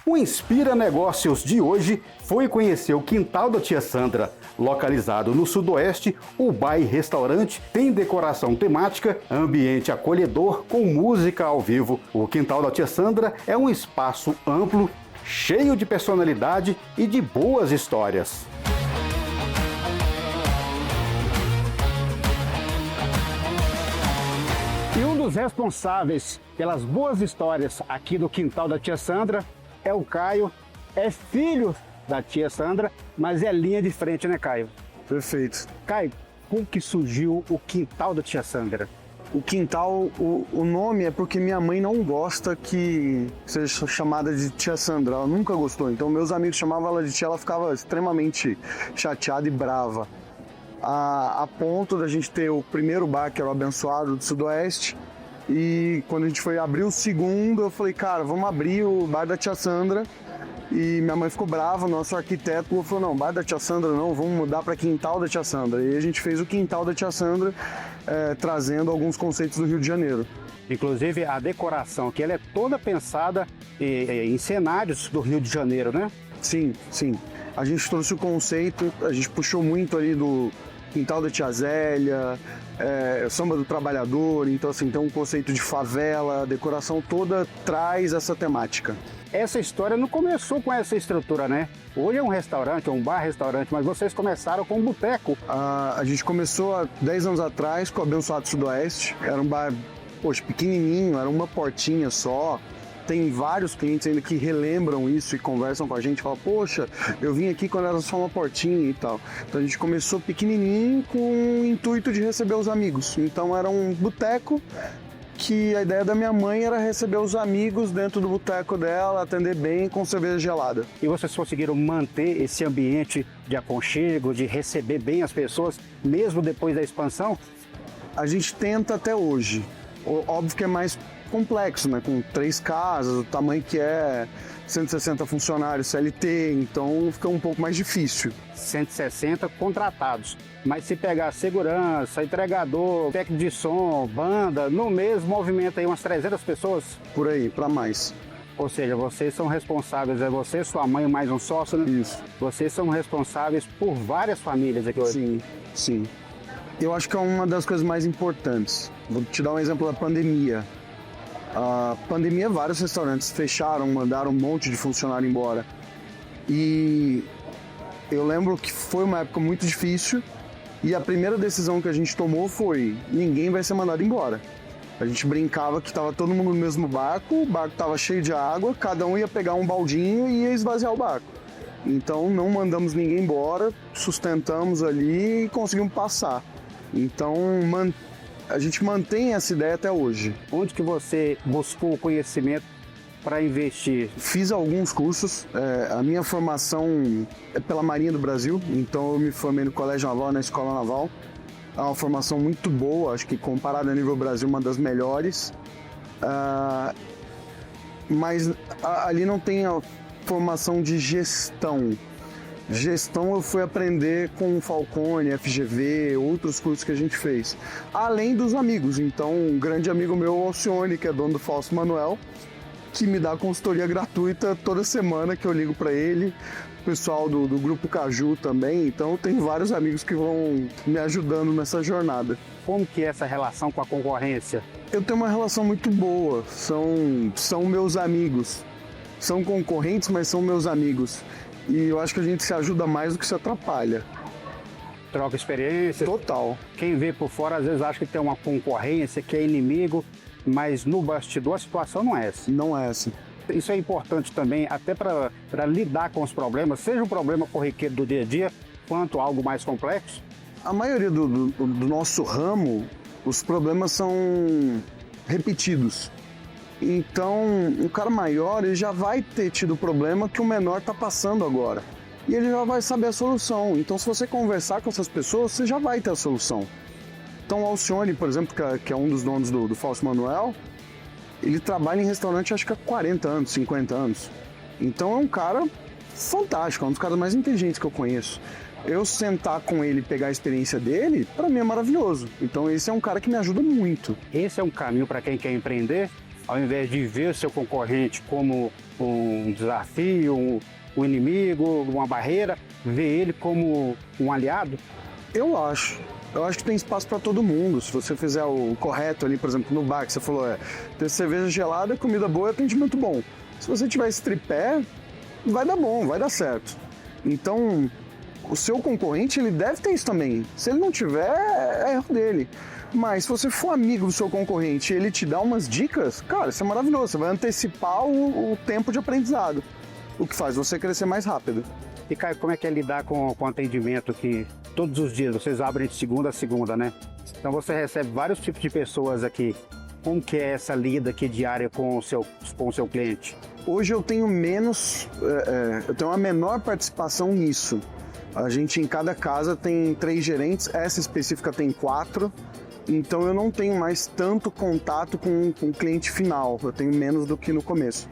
O Inspira Negócios de hoje foi conhecer o quintal da tia Sandra. Localizado no sudoeste, o bar e restaurante tem decoração temática, ambiente acolhedor com música ao vivo. O quintal da tia Sandra é um espaço amplo, cheio de personalidade e de boas histórias. E um dos responsáveis pelas boas histórias aqui do quintal da tia Sandra é o Caio. É filho da tia Sandra, mas é linha de frente, né, Caio? Perfeito. Caio, como que surgiu o quintal da tia Sandra? O quintal, o nome é porque minha mãe não gosta que seja chamada de tia Sandra, ela nunca gostou. Então meus amigos chamavam ela de tia, ela ficava extremamente chateada e brava. A ponto da gente ter o primeiro bar, que era o Abençoado do Sudoeste, e quando a gente foi abrir o segundo, eu falei, cara, vamos abrir o bar da tia Sandra. E minha mãe ficou brava, nosso arquiteto falou, não, bar da tia Sandra não, vamos mudar para quintal da tia Sandra. E a gente fez o quintal da tia Sandra, trazendo alguns conceitos do Rio de Janeiro. Inclusive a decoração, que ela é toda pensada em cenários do Rio de Janeiro, né? Sim, sim. A gente trouxe o conceito, a gente puxou muito ali do quintal da tia Zélia, samba do trabalhador, então assim, tem um conceito de favela, a decoração toda traz essa temática. Essa história não começou com essa estrutura, né? Hoje é um restaurante, é um bar-restaurante, mas vocês começaram com um boteco. A gente começou há 10 anos atrás com o Abençoado Sudoeste, era um bar, poxa, pequenininho, era uma portinha só. Tem vários clientes ainda que relembram isso e conversam com a gente, falam, poxa, eu vim aqui quando era só uma portinha e tal. Então a gente começou pequenininho com o intuito de receber os amigos. Então era um boteco que a ideia da minha mãe era receber os amigos dentro do boteco dela, atender bem com cerveja gelada. E vocês conseguiram manter esse ambiente de aconchego, de receber bem as pessoas, mesmo depois da expansão? A gente tenta até hoje. Óbvio que é mais complexo, né? Com 3 casas, o tamanho que é 160 funcionários CLT, então fica um pouco mais difícil. 160 contratados, mas se pegar segurança, entregador, técnico de som, banda, no mesmo movimento aí umas 300 pessoas? Por aí, para mais. Ou seja, vocês são responsáveis, é você, sua mãe, mais um sócio, né? Isso. Vocês são responsáveis por várias famílias aqui hoje. Sim, sim. Eu acho que é uma das coisas mais importantes. Vou te dar um exemplo da pandemia. A pandemia, vários restaurantes fecharam, mandaram um monte de funcionário embora. E eu lembro que foi uma época muito difícil e a primeira decisão que a gente tomou foi: ninguém vai ser mandado embora. A gente brincava que estava todo mundo no mesmo barco, o barco estava cheio de água, cada um ia pegar um baldinho e ia esvaziar o barco. Então não mandamos ninguém embora, sustentamos ali e conseguimos passar. Então a gente mantém essa ideia até hoje. Onde que você buscou o conhecimento para investir? Fiz alguns cursos, a minha formação é pela Marinha do Brasil, então eu me formei no Colégio Naval, na Escola Naval. É uma formação muito boa, acho que comparada a nível Brasil, uma das melhores. Mas ali não tem a formação de gestão. Gestão eu fui aprender com o Falcone, FGV, outros cursos que a gente fez. Além dos amigos, então um grande amigo meu, Alcione, que é dono do Fausto Manuel, que me dá consultoria gratuita toda semana que eu ligo para ele. O pessoal do Grupo Caju também, então tem vários amigos que vão me ajudando nessa jornada. Como que é essa relação com a concorrência? Eu tenho uma relação muito boa, são meus amigos. São concorrentes, mas são meus amigos. E eu acho que a gente se ajuda mais do que se atrapalha. Troca experiência? Total. Quem vê por fora às vezes acha que tem uma concorrência, que é inimigo, mas no bastidor a situação não é essa. Não é essa. Isso é importante também, até para lidar com os problemas, seja um problema corriqueiro do dia a dia, quanto algo mais complexo. A maioria do nosso ramo, os problemas são repetidos. Então, um cara maior ele já vai ter tido o problema que o menor está passando agora. E ele já vai saber a solução. Então, se você conversar com essas pessoas, você já vai ter a solução. Então, o Alcione, por exemplo, que é um dos donos do Fausto Manuel, ele trabalha em restaurante acho que há 40 anos, 50 anos. Então, é um cara fantástico, é um dos caras mais inteligentes que eu conheço. Eu sentar com ele e pegar a experiência dele, para mim é maravilhoso. Então, esse é um cara que me ajuda muito. Esse é um caminho para quem quer empreender? ao invés de ver seu concorrente como um desafio, um inimigo, uma barreira, ver ele como um aliado? Eu acho que tem espaço para todo mundo. Se você fizer o correto ali, por exemplo, no bar, que você falou, ter cerveja gelada, comida boa e atendimento bom. Se você tiver esse tripé, vai dar bom, vai dar certo. Então, o seu concorrente, ele deve ter isso também. Se ele não tiver, é erro dele. Mas se você for amigo do seu concorrente e ele te dá umas dicas, cara, isso é maravilhoso. Você vai antecipar o tempo de aprendizado, o que faz você crescer mais rápido. E, Caio, como é que é lidar com atendimento que todos os dias vocês abrem de segunda a segunda, né? Então você recebe vários tipos de pessoas aqui. Como que é essa lida aqui diária com o seu cliente? Hoje eu tenho eu tenho uma menor participação nisso. A gente em cada casa tem 3 gerentes, essa específica tem 4. Então eu não tenho mais tanto contato com o cliente final, eu tenho menos do que no começo.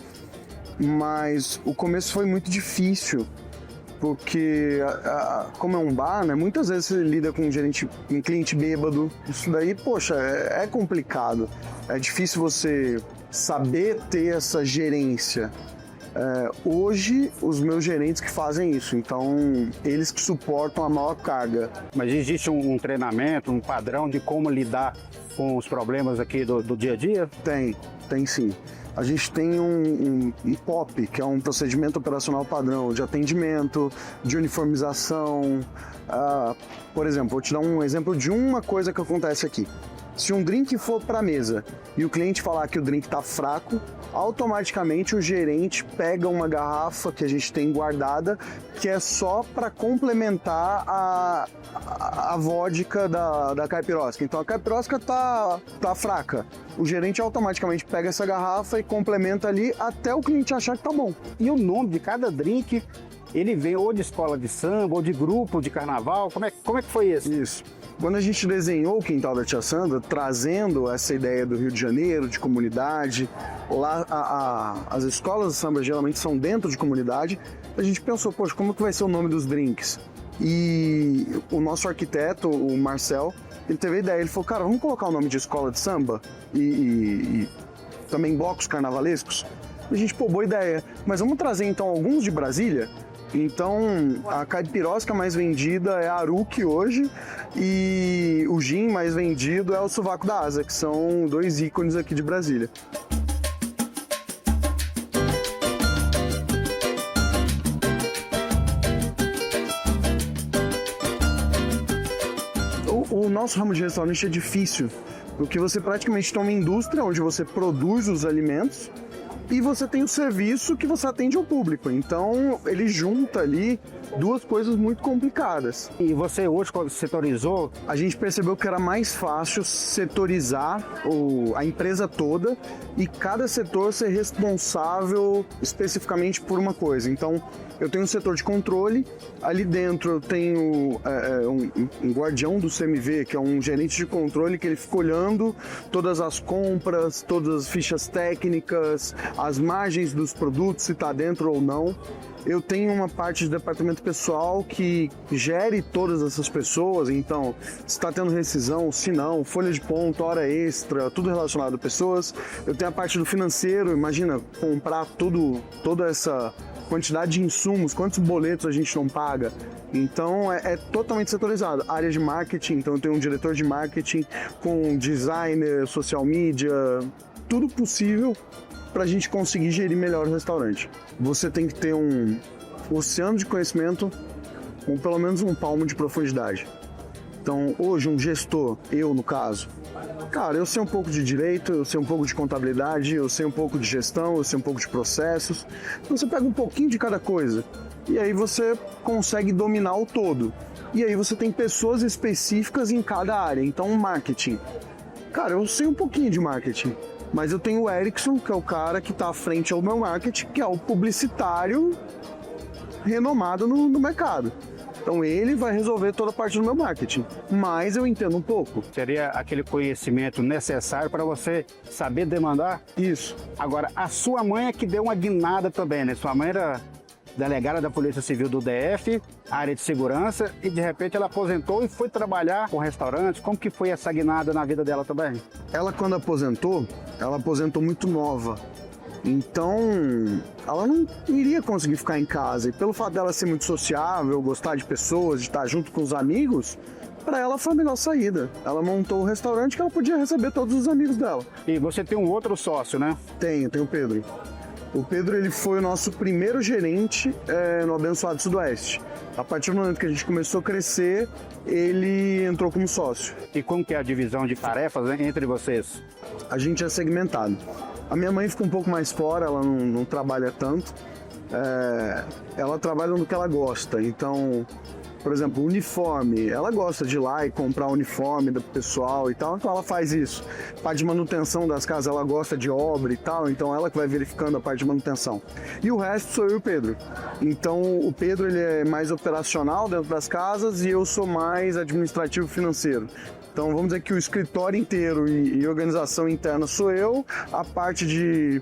Mas o começo foi muito difícil, porque como é um bar, né, muitas vezes você lida com um cliente bêbado, isso daí, poxa, é complicado. É difícil você saber ter essa gerência. Hoje, os meus gerentes que fazem isso, então eles que suportam a maior carga. Mas existe um treinamento, um padrão de como lidar com os problemas aqui do dia a dia? Tem sim. A gente tem um POP, que é um procedimento operacional padrão de atendimento, de uniformização. Por exemplo, vou te dar um exemplo de uma coisa que acontece aqui. Se um drink for para a mesa e o cliente falar que o drink está fraco, automaticamente o gerente pega uma garrafa que a gente tem guardada, que é só para complementar a vodka da caipirosca. Então a caipirosca tá fraca. O gerente automaticamente pega essa garrafa e complementa ali até o cliente achar que tá bom. E o nome de cada drink, ele vem ou de escola de samba ou de grupo de carnaval? Como é que foi isso? Isso. Quando a gente desenhou o Quintal da Tia Sandra, trazendo essa ideia do Rio de Janeiro, de comunidade, lá as escolas de samba geralmente são dentro de comunidade, a gente pensou, poxa, como que vai ser o nome dos drinks? E o nosso arquiteto, o Marcel, ele teve a ideia, ele falou, cara, vamos colocar o nome de escola de samba e também blocos carnavalescos? A gente, boa ideia, mas vamos trazer então alguns de Brasília? Então, a caipirosca mais vendida é a Aruque hoje e o gin mais vendido é o Sovaco da Asa, que são 2 ícones aqui de Brasília. O nosso ramo de restaurante é difícil, porque você praticamente tem uma indústria onde você produz os alimentos e você tem o serviço que você atende ao público. Então, ele junta ali 2 coisas muito complicadas. E você hoje, quando setorizou? A gente percebeu que era mais fácil setorizar a empresa toda e cada setor ser responsável especificamente por uma coisa. Então, eu tenho um setor de controle, ali dentro eu tenho um guardião do CMV, que é um gerente de controle que ele fica olhando todas as compras, todas as fichas técnicas, as margens dos produtos, se está dentro ou não. Eu tenho uma parte de departamento pessoal que gere todas essas pessoas, então se está tendo rescisão, se não, folha de ponto, hora extra, tudo relacionado a pessoas. Eu tenho a parte do financeiro, imagina comprar toda essa quantidade de insumos, quantos boletos a gente não paga. Então é totalmente setorizado. Área de marketing, então eu tenho um diretor de marketing com designer, social media, tudo possível para a gente conseguir gerir melhor o restaurante. Você tem que ter um oceano de conhecimento com pelo menos um palmo de profundidade. Então, hoje, um gestor, eu no caso, cara, eu sei um pouco de direito, eu sei um pouco de contabilidade, eu sei um pouco de gestão, eu sei um pouco de processos. Então, você pega um pouquinho de cada coisa e aí você consegue dominar o todo. E aí você tem pessoas específicas em cada área. Então, marketing. Cara, eu sei um pouquinho de marketing, mas eu tenho o Erickson, que é o cara que está à frente ao meu marketing, que é o publicitário renomado no mercado. Então ele vai resolver toda a parte do meu marketing, mas eu entendo um pouco. Seria aquele conhecimento necessário para você saber demandar? Isso. Agora, a sua mãe é que deu uma guinada também, né? Sua mãe era delegada da Polícia Civil do DF, área de segurança, e de repente ela aposentou e foi trabalhar com restaurantes. Como que foi essa guinada na vida dela também? Ela, quando aposentou, ela aposentou muito nova. Então, ela não iria conseguir ficar em casa. E pelo fato dela ser muito sociável, gostar de pessoas, de estar junto com os amigos, para ela foi a melhor saída. Ela montou um restaurante que ela podia receber todos os amigos dela. E você tem um outro sócio, né? Tenho o Pedro. O Pedro, ele foi o nosso primeiro gerente no Abençoado Sudoeste. A partir do momento que a gente começou a crescer, ele entrou como sócio. E como que é a divisão de tarefas, né, entre vocês? A gente é segmentado. A minha mãe fica um pouco mais fora, ela não trabalha tanto. Ela trabalha no que ela gosta. Então, por exemplo, uniforme. Ela gosta de ir lá e comprar uniforme do pessoal e tal, então ela faz isso. Parte de manutenção das casas, ela gosta de obra e tal, então ela que vai verificando a parte de manutenção. E o resto sou eu e o Pedro. Então, o Pedro, ele é mais operacional dentro das casas e eu sou mais administrativo financeiro. Então, vamos dizer que o escritório inteiro e organização interna sou eu, a parte de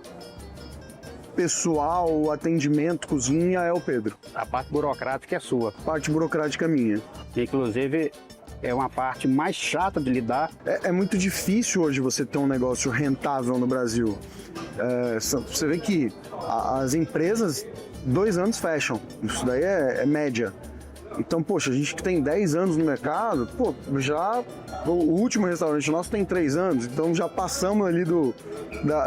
pessoal, atendimento, cozinha é o Pedro. A parte burocrática é sua. A parte burocrática é minha. Inclusive, é uma parte mais chata de lidar. É muito difícil hoje você ter um negócio rentável no Brasil. Você vê que as empresas, 2 anos fecham. Isso daí é média. Então, poxa, a gente que tem 10 anos no mercado, o último restaurante nosso tem 3 anos, então já passamos ali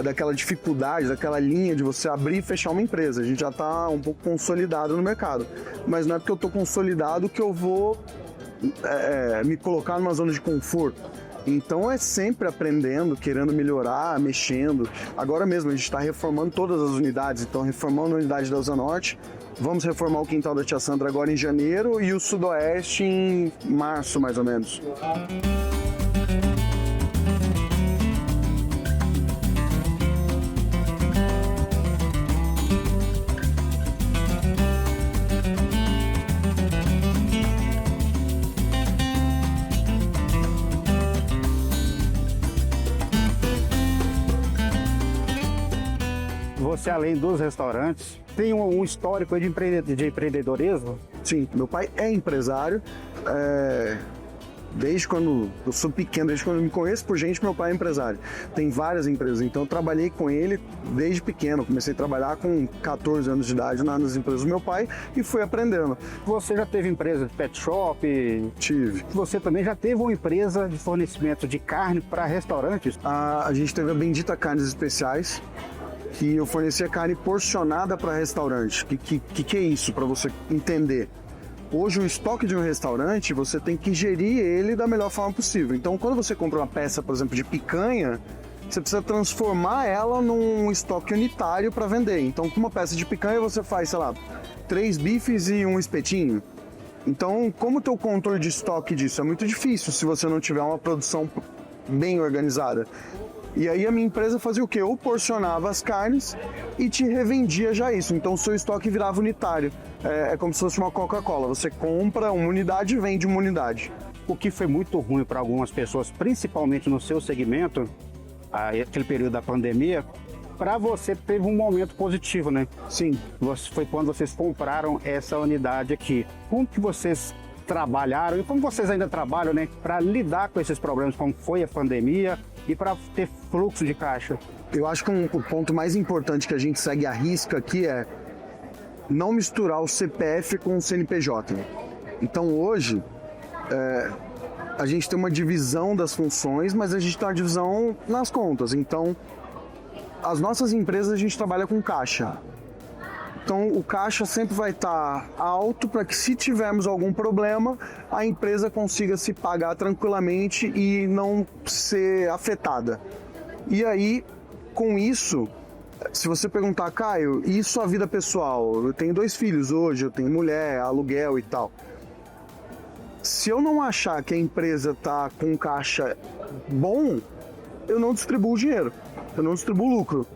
daquela dificuldade, daquela linha de você abrir e fechar uma empresa. A gente já está um pouco consolidado no mercado. Mas não é porque eu estou consolidado que eu vou me colocar numa zona de conforto. Então é sempre aprendendo, querendo melhorar, mexendo. Agora mesmo a gente está reformando todas as unidades, então reformando a unidade da Usa Norte. Vamos reformar o quintal da Tia Sandra agora em janeiro e o Sudoeste em março, mais ou menos. Você, além dos restaurantes, tem um histórico de empreendedorismo? Sim, meu pai é empresário. Desde quando eu sou pequeno, desde quando eu me conheço por gente, meu pai é empresário. Tem várias empresas, então eu trabalhei com ele desde pequeno. Comecei a trabalhar com 14 anos de idade nas empresas do meu pai e fui aprendendo. Você já teve empresa de pet shop? Tive. Você também já teve uma empresa de fornecimento de carne para restaurantes? A gente teve a Bendita Carnes Especiais, que eu fornecia carne porcionada para restaurante. Que é isso, para você entender? Hoje o estoque de um restaurante, você tem que gerir ele da melhor forma possível. Então, quando você compra uma peça, por exemplo, de picanha, você precisa transformar ela num estoque unitário para vender. Então, com uma peça de picanha, você faz, 3 bifes e um espetinho. Então, como ter o controle de estoque disso? É muito difícil se você não tiver uma produção bem organizada. E aí a minha empresa fazia o quê? Eu porcionava as carnes e te revendia já isso. Então o seu estoque virava unitário. É como se fosse uma Coca-Cola. Você compra uma unidade e vende uma unidade. O que foi muito ruim para algumas pessoas, principalmente no seu segmento, aquele período da pandemia, para você teve um momento positivo, né? Sim. Foi quando vocês compraram essa unidade aqui. Como que vocês trabalharam e como vocês ainda trabalham, né, para lidar com esses problemas, como foi a pandemia e para ter fluxo de caixa? Eu acho que o ponto mais importante que a gente segue à risca aqui é não misturar o CPF com o CNPJ. Então hoje a gente tem uma divisão das funções, mas a gente tem uma divisão nas contas. Então as nossas empresas a gente trabalha com caixa. Então o caixa sempre vai estar alto para que, se tivermos algum problema, a empresa consiga se pagar tranquilamente e não ser afetada. E aí, com isso, se você perguntar, Caio, e sua vida pessoal? Eu tenho 2 filhos hoje, eu tenho mulher, aluguel e tal. Se eu não achar que a empresa está com um caixa bom, eu não distribuo o dinheiro, eu não distribuo o lucro.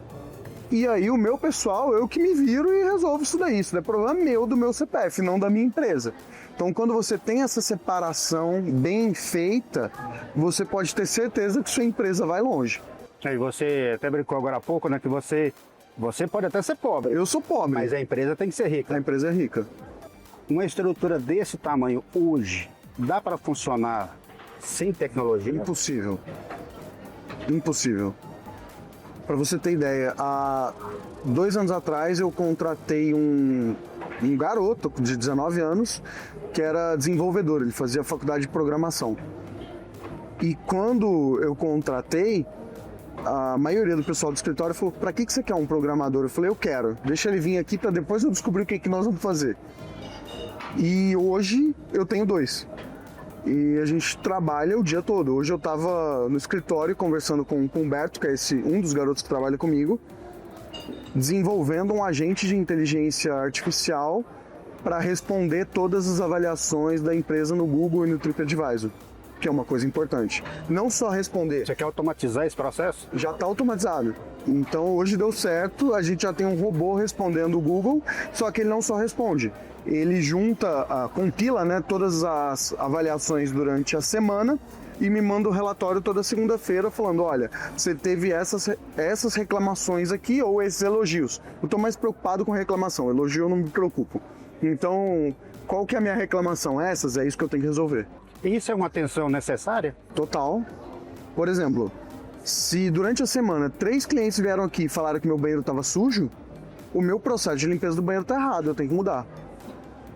E aí o meu pessoal, eu que me viro e resolvo isso daí. Isso é problema meu, do meu CPF, não da minha empresa. Então, quando você tem essa separação bem feita, você pode ter certeza que sua empresa vai longe. E você até brincou agora há pouco, né, que você Você pode até ser pobre, Eu sou pobre, mas a empresa tem que ser a rica. empresa é rica. Uma estrutura desse tamanho hoje, dá para funcionar sem tecnologia? Impossível. Impossível. Para você ter ideia, há 2 anos atrás eu contratei um garoto de 19 anos que era desenvolvedor, ele fazia faculdade de programação. E quando eu contratei, a maioria do pessoal do escritório falou: para que você quer um programador? Eu falei: eu quero, deixa ele vir aqui para depois eu descobrir o que nós vamos fazer. E hoje eu tenho 2. E a gente trabalha o dia todo. Hoje eu estava no escritório conversando com o Humberto, que é um dos garotos que trabalha comigo, desenvolvendo um agente de inteligência artificial para responder todas as avaliações da empresa no Google e no TripAdvisor, que é uma coisa importante. Não só responder, Você quer automatizar esse processo? já está automatizado. Então hoje deu certo, a gente já tem um robô respondendo o Google, só que ele não só responde, ele compila, né, todas as avaliações durante a semana e me manda o relatório toda segunda-feira falando: olha, você teve essas reclamações aqui ou esses elogios. Eu estou mais preocupado com reclamação, elogio eu não me preocupo. Então, qual que é a minha reclamação? É isso que eu tenho que resolver. Isso é uma atenção necessária? Total. Por exemplo, se durante a semana 3 clientes vieram aqui e falaram que meu banheiro estava sujo, o meu processo de limpeza do banheiro está errado, eu tenho que mudar.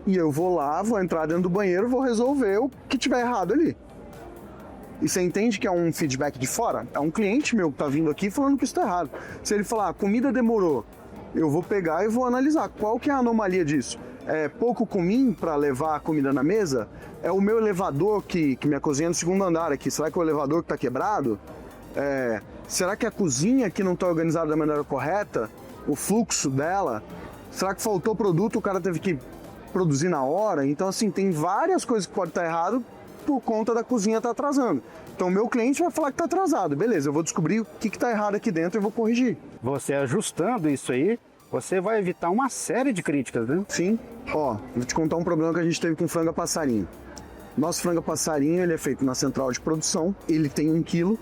E eu vou lá, vou entrar dentro do banheiro, vou resolver o que tiver errado ali. E você entende que é um feedback de fora? É um cliente meu que está vindo aqui falando que isso está errado. Se ele falar: a comida demorou, eu vou pegar e vou analisar qual que é a anomalia disso. É pouco comim para levar a comida na mesa? É o meu elevador que minha cozinha é no 2º andar aqui, será que é o elevador que está quebrado? Será que a cozinha aqui não está organizada da maneira correta? O fluxo dela? Será que faltou produto, o cara teve que produzir na hora? Então, assim, tem várias coisas que podem estar errado por conta da cozinha estar atrasando. Então, o meu cliente vai falar que está atrasado. Beleza, eu vou descobrir o que está errado aqui dentro e vou corrigir. Você ajustando isso aí, você vai evitar uma série de críticas, né? Sim. Ó, vou te contar um problema que a gente teve com o frango a passarinho. Nosso frango a passarinho, ele é feito na central de produção, ele tem 1 quilo,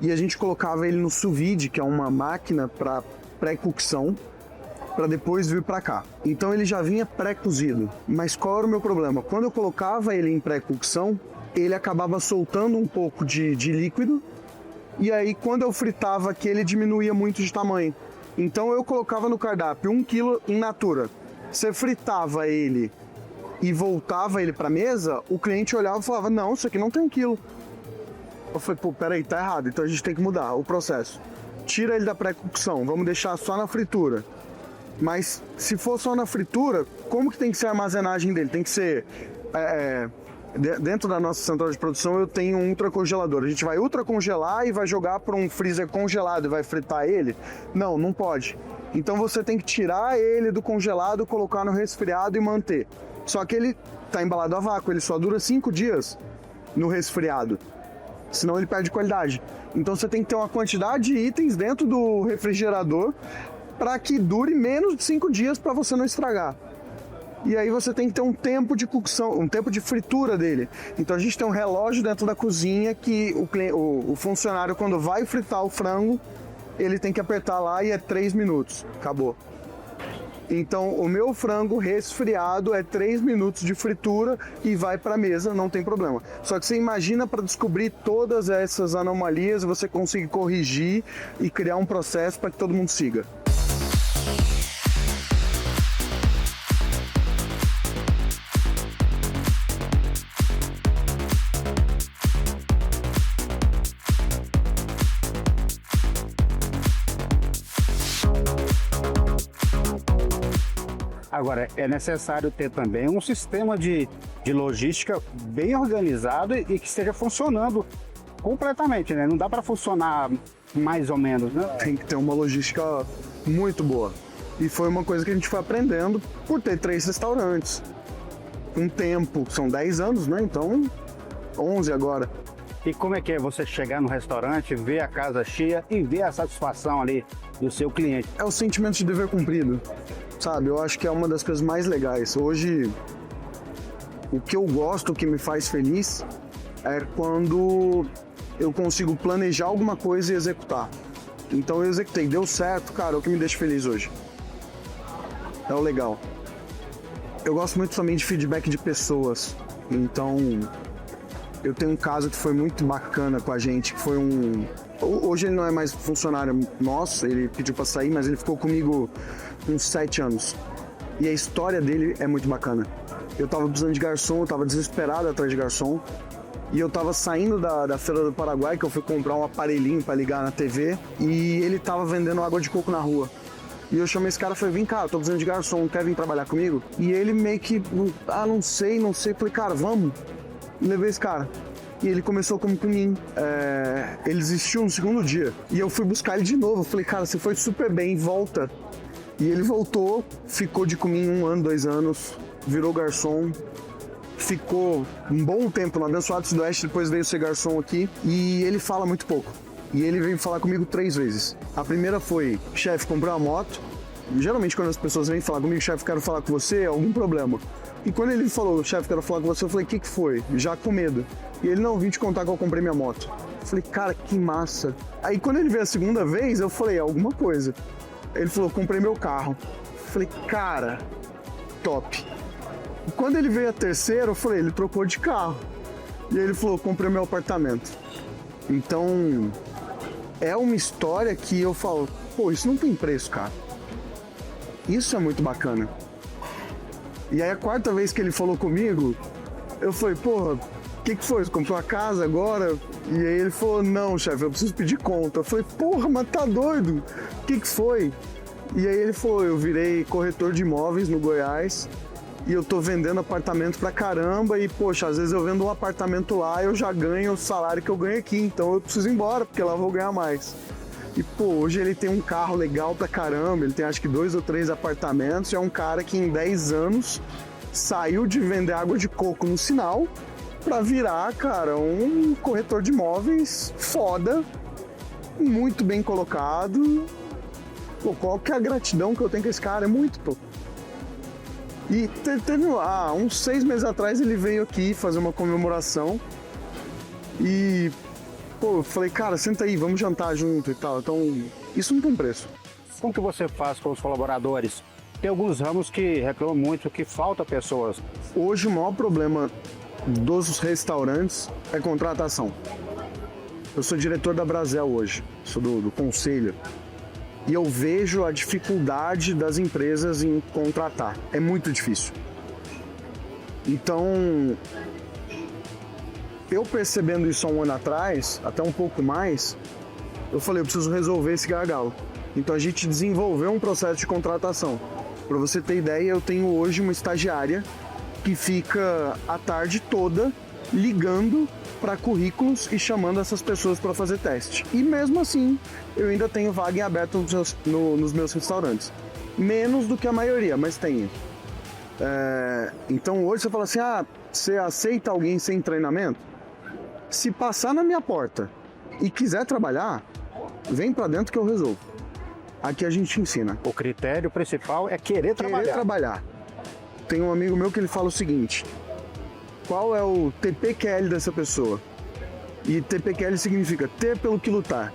e a gente colocava ele no sous vide, que é uma máquina para pré-cocção, para depois vir para cá. Então ele já vinha pré-cozido. Mas qual era o meu problema? Quando eu colocava ele em pré-cocção, ele acabava soltando um pouco de líquido, e aí quando eu fritava aqui, ele diminuía muito de tamanho. Então eu colocava no cardápio 1 quilo in natura. Você fritava ele e voltava ele para mesa, o cliente olhava e falava: não, isso aqui não tem 1 quilo. Eu falei: pô, peraí, tá errado, então a gente tem que mudar o processo. Tira ele da pré-cocção, vamos deixar só na fritura. Mas se for só na fritura, como que tem que ser a armazenagem dele? Tem que ser... dentro da nossa central de produção eu tenho um ultracongelador. A gente vai ultracongelar e vai jogar para um freezer congelado e vai fritar ele? Não, não pode. Então você tem que tirar ele do congelado, colocar no resfriado e manter. Só que ele está embalado a vácuo, ele só dura 5 dias no resfriado. Senão ele perde qualidade. Então você tem que ter uma quantidade de itens dentro do refrigerador para que dure menos de 5 dias para você não estragar. E aí você tem que ter um tempo de cocção, um tempo de fritura dele. Então a gente tem um relógio dentro da cozinha que o funcionário, quando vai fritar o frango, ele tem que apertar lá e é 3 minutos. Acabou. Então o meu frango resfriado é 3 minutos de fritura e vai para a mesa, não tem problema. Só que você imagina para descobrir todas essas anomalias, você conseguir corrigir e criar um processo para que todo mundo siga. Agora, é necessário ter também um sistema de logística bem organizado e que esteja funcionando completamente, né? Não dá para funcionar mais ou menos, né? Tem que ter uma logística muito boa. E foi uma coisa que a gente foi aprendendo por ter 3 restaurantes. Com tempo, são 10 anos, né? Então, 11 agora. E como é que é você chegar no restaurante, ver a casa cheia e ver a satisfação ali do seu cliente? É o sentimento de dever cumprido, sabe? Eu acho que é uma das coisas mais legais. Hoje, o que eu gosto, o que me faz feliz, é quando eu consigo planejar alguma coisa e executar. Então eu executei, deu certo, cara, é o que me deixa feliz hoje. É o legal. Eu gosto muito também de feedback de pessoas. Então, eu tenho um caso que foi muito bacana com a gente, que foi um... Hoje ele não é mais funcionário nosso, ele pediu pra sair, mas ele ficou comigo uns 7 anos. E a história dele é muito bacana. Eu tava precisando de garçom, eu tava desesperado atrás de garçom. E eu tava saindo da Feira do Paraguai, que eu fui comprar um aparelhinho pra ligar na TV. E ele tava vendendo água de coco na rua. E eu chamei esse cara e falei, vem cá, eu tô precisando de garçom, quer vir trabalhar comigo? E ele meio que, não sei. Falei, cara, vamos. E levei esse cara. E ele começou como comigo. Ele desistiu no segundo dia. E eu fui buscar ele de novo. Eu falei, cara, você foi super bem, volta. E ele voltou, ficou de comigo 1 ano, 2 anos, virou garçom. Ficou um bom tempo no Abençoado Sudoeste, depois veio ser garçom aqui. E ele fala muito pouco. E ele veio falar comigo 3 vezes. A primeira foi, chefe, comprei uma moto. Geralmente quando as pessoas vêm falar comigo, chefe, quero falar com você, é algum problema. E quando ele falou, chefe, quero falar com você, eu falei, o que foi? Já com medo. E ele, não, vim te contar que eu comprei minha moto. Eu falei, cara, que massa. Aí quando ele veio a segunda vez, eu falei, alguma coisa. Ele falou, comprei meu carro. Eu falei, cara, top. E quando ele veio a terceira, eu falei, ele trocou de carro. E ele falou, comprei meu apartamento. Então, é uma história que eu falo, pô, isso não tem preço, cara. Isso é muito bacana. E aí a 4ª vez que ele falou comigo, eu falei, porra, o que foi? Você comprou a casa agora? E aí ele falou, não, chefe, eu preciso pedir conta. Eu falei, porra, mas tá doido? O que foi? E aí ele falou, eu virei corretor de imóveis no Goiás e eu tô vendendo apartamento pra caramba e, poxa, às vezes eu vendo um apartamento lá e eu já ganho o salário que eu ganho aqui, então eu preciso ir embora, porque lá eu vou ganhar mais. E, pô, hoje ele tem um carro legal pra caramba, ele tem acho que 2 ou 3 apartamentos, e é um cara que em 10 anos saiu de vender água de coco no sinal pra virar, cara, um corretor de imóveis foda, muito bem colocado. Pô, qual que é a gratidão que eu tenho com esse cara? É muito, pô. E teve uns 6 meses atrás ele veio aqui fazer uma comemoração e, pô, eu falei, cara, senta aí, vamos jantar junto e tal. Então, isso não tem preço. Como que você faz com os colaboradores? Tem alguns ramos que reclamam muito que falta pessoas. Hoje o maior problema dos restaurantes é contratação. Eu sou diretor da Brasel hoje, sou do conselho. E eu vejo a dificuldade das empresas em contratar. É muito difícil. Então, eu percebendo isso há 1 ano atrás, até um pouco mais, eu falei, eu preciso resolver esse gargalo. Então a gente desenvolveu um processo de contratação. Para você ter ideia, eu tenho hoje uma estagiária que fica a tarde toda ligando para currículos e chamando essas pessoas para fazer teste. E mesmo assim, eu ainda tenho vaga em aberto nos meus restaurantes. Menos do que a maioria, mas tenho. Então hoje você fala assim, você aceita alguém sem treinamento? Se passar na minha porta e quiser trabalhar, vem para dentro que eu resolvo. Aqui a gente ensina. O critério principal é querer trabalhar. Tem um amigo meu que ele fala o seguinte, qual é o TPQL dessa pessoa? E TPQL significa ter pelo que lutar.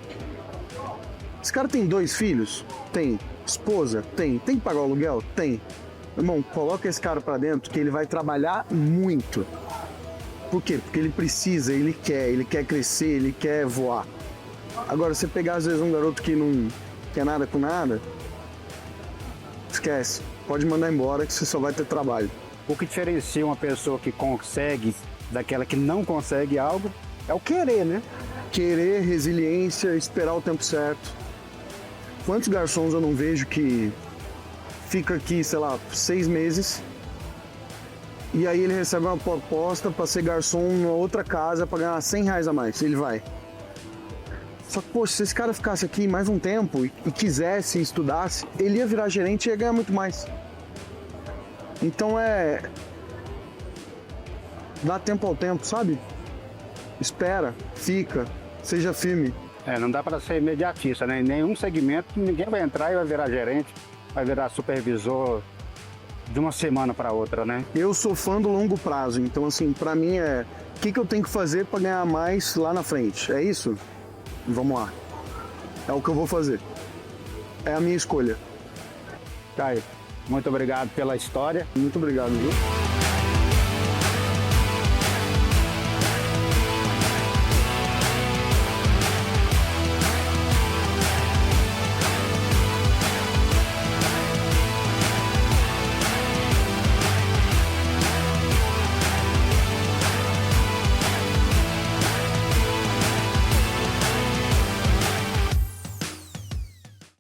Esse cara tem 2 filhos? Tem. Esposa? Tem. Tem que pagar o aluguel? Tem. Irmão, coloca esse cara pra dentro que ele vai trabalhar muito. Por quê? Porque ele precisa, ele quer crescer, ele quer voar. Agora, você pegar às vezes um garoto que não quer nada com nada, esquece. Pode mandar embora que você só vai ter trabalho. O que diferencia uma pessoa que consegue daquela que não consegue algo é o querer, né? Querer, resiliência, esperar o tempo certo. Quantos garçons eu não vejo que fica aqui, sei lá, 6 meses e aí ele recebe uma proposta para ser garçom numa outra casa para ganhar R$100 a mais, ele vai. Só que, poxa, se esse cara ficasse aqui mais um tempo e quisesse, estudasse, ele ia virar gerente e ia ganhar muito mais. Então dá tempo ao tempo, sabe? Espera, fica, seja firme. Não dá para ser imediatista, né? Em nenhum segmento ninguém vai entrar e vai virar gerente, vai virar supervisor de uma semana para outra, né? Eu sou fã do longo prazo, então assim, para mim o que eu tenho que fazer para ganhar mais lá na frente? É isso? Vamos lá. É o que eu vou fazer. É a minha escolha. Caio, muito obrigado pela história. Muito obrigado, viu?